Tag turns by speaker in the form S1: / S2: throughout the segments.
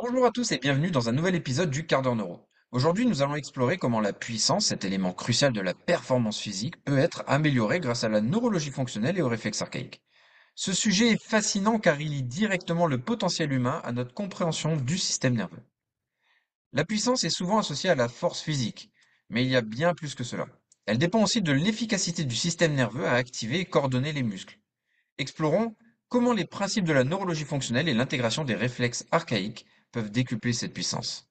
S1: Bonjour à tous et bienvenue dans un nouvel épisode du Quart d'heure neuro. Aujourd'hui, nous allons explorer comment la puissance, cet élément crucial de la performance physique, peut être améliorée grâce à la neurologie fonctionnelle et aux réflexes archaïques. Ce sujet est fascinant car il lie directement le potentiel humain à notre compréhension du système nerveux. La puissance est souvent associée à la force physique, mais il y a bien plus que cela. Elle dépend aussi de l'efficacité du système nerveux à activer et coordonner les muscles. Explorons comment les principes de la neurologie fonctionnelle et l'intégration des réflexes archaïques peuvent décupler cette puissance.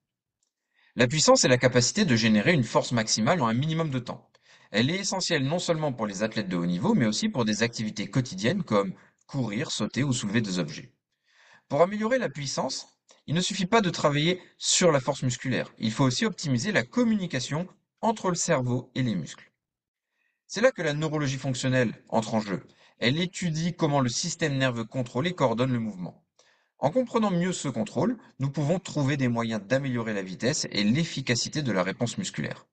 S1: La puissance est la capacité de générer une force maximale en un minimum de temps. Elle est essentielle non seulement pour les athlètes de haut niveau, mais aussi pour des activités quotidiennes comme courir, sauter ou soulever des objets. Pour améliorer la puissance, il ne suffit pas de travailler sur la force musculaire, il faut aussi optimiser la communication entre le cerveau et les muscles. C'est là que la neurologie fonctionnelle entre en jeu. Elle étudie comment le système nerveux contrôle et coordonne le mouvement. En comprenant mieux ce contrôle, nous pouvons trouver des moyens d'améliorer la vitesse et l'efficacité de la réponse musculaire.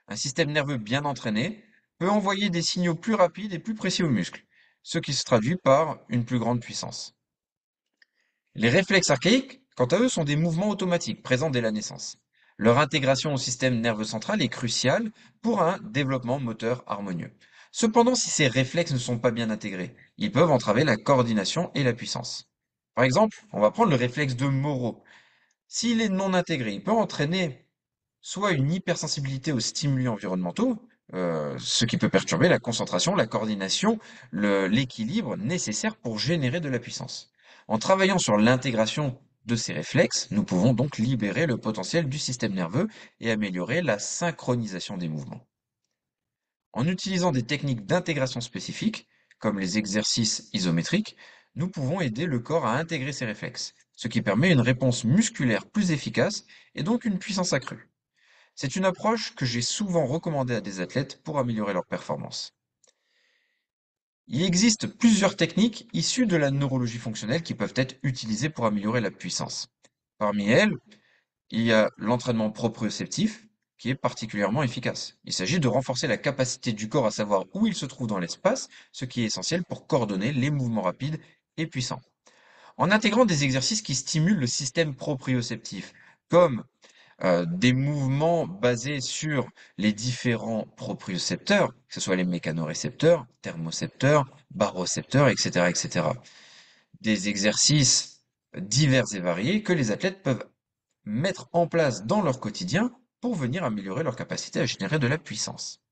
S1: Un système nerveux bien entraîné peut envoyer des signaux plus rapides et plus précis aux muscles, ce qui se traduit par une plus grande puissance. Les réflexes archaïques, quant à eux, sont des mouvements automatiques présents dès la naissance. Leur intégration au système nerveux central est cruciale pour un développement moteur harmonieux. Cependant, si ces réflexes ne sont pas bien intégrés, ils peuvent entraver la coordination et la puissance. Par exemple, on va prendre le réflexe de Moro. S'il est non intégré, il peut entraîner soit une hypersensibilité aux stimuli environnementaux, ce qui peut perturber la concentration, la coordination, l'équilibre nécessaire pour générer de la puissance. En travaillant sur l'intégration de ces réflexes, nous pouvons donc libérer le potentiel du système nerveux et améliorer la synchronisation des mouvements. En utilisant des techniques d'intégration spécifiques, comme les exercices isométriques, nous pouvons aider le corps à intégrer ces réflexes, ce qui permet une réponse musculaire plus efficace et donc une puissance accrue. C'est une approche que j'ai souvent recommandée à des athlètes pour améliorer leur performance. Il existe plusieurs techniques issues de la neurologie fonctionnelle qui peuvent être utilisées pour améliorer la puissance. Parmi elles, il y a l'entraînement proprioceptif, qui est particulièrement efficace. Il s'agit de renforcer la capacité du corps à savoir où il se trouve dans l'espace, ce qui est essentiel pour coordonner les mouvements rapides et puissants. En intégrant des exercices qui stimulent le système proprioceptif, comme des mouvements basés sur les différents propriocepteurs, que ce soit les mécanorécepteurs, thermocepteurs, barorécepteurs, etc., etc. Des exercices divers et variés que les athlètes peuvent mettre en place dans leur quotidien pour venir améliorer leur capacité à générer de la puissance.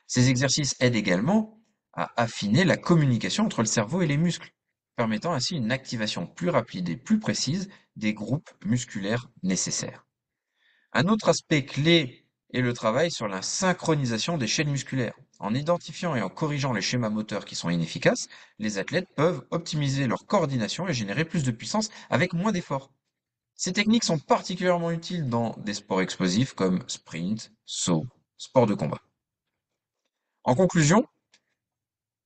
S1: Ces exercices aident également à affiner la communication entre le cerveau et les muscles, permettant ainsi une activation plus rapide et plus précise des groupes musculaires nécessaires. Un autre aspect clé est le travail sur la synchronisation des chaînes musculaires. En identifiant et en corrigeant les schémas moteurs qui sont inefficaces, les athlètes peuvent optimiser leur coordination et générer plus de puissance avec moins d'efforts. Ces techniques sont particulièrement utiles dans des sports explosifs comme sprint, saut, sport de combat. En conclusion,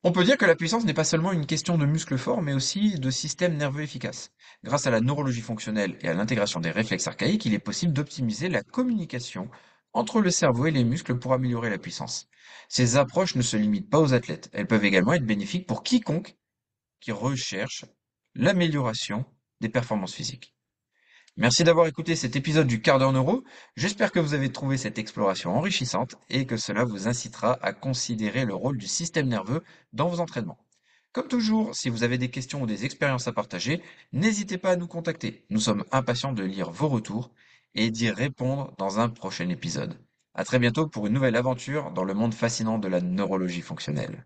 S1: on peut dire que la puissance n'est pas seulement une question de muscles forts, mais aussi de système nerveux efficace. Grâce à la neurologie fonctionnelle et à l'intégration des réflexes archaïques, il est possible d'optimiser la communication entre le cerveau et les muscles pour améliorer la puissance. Ces approches ne se limitent pas aux athlètes, elles peuvent également être bénéfiques pour quiconque qui recherche l'amélioration des performances physiques. Merci d'avoir écouté cet épisode du Quart d'heure neuro. J'espère que vous avez trouvé cette exploration enrichissante et que cela vous incitera à considérer le rôle du système nerveux dans vos entraînements. Comme toujours, si vous avez des questions ou des expériences à partager, n'hésitez pas à nous contacter. Nous sommes impatients de lire vos retours et d'y répondre dans un prochain épisode. À très bientôt pour une nouvelle aventure dans le monde fascinant de la neurologie fonctionnelle.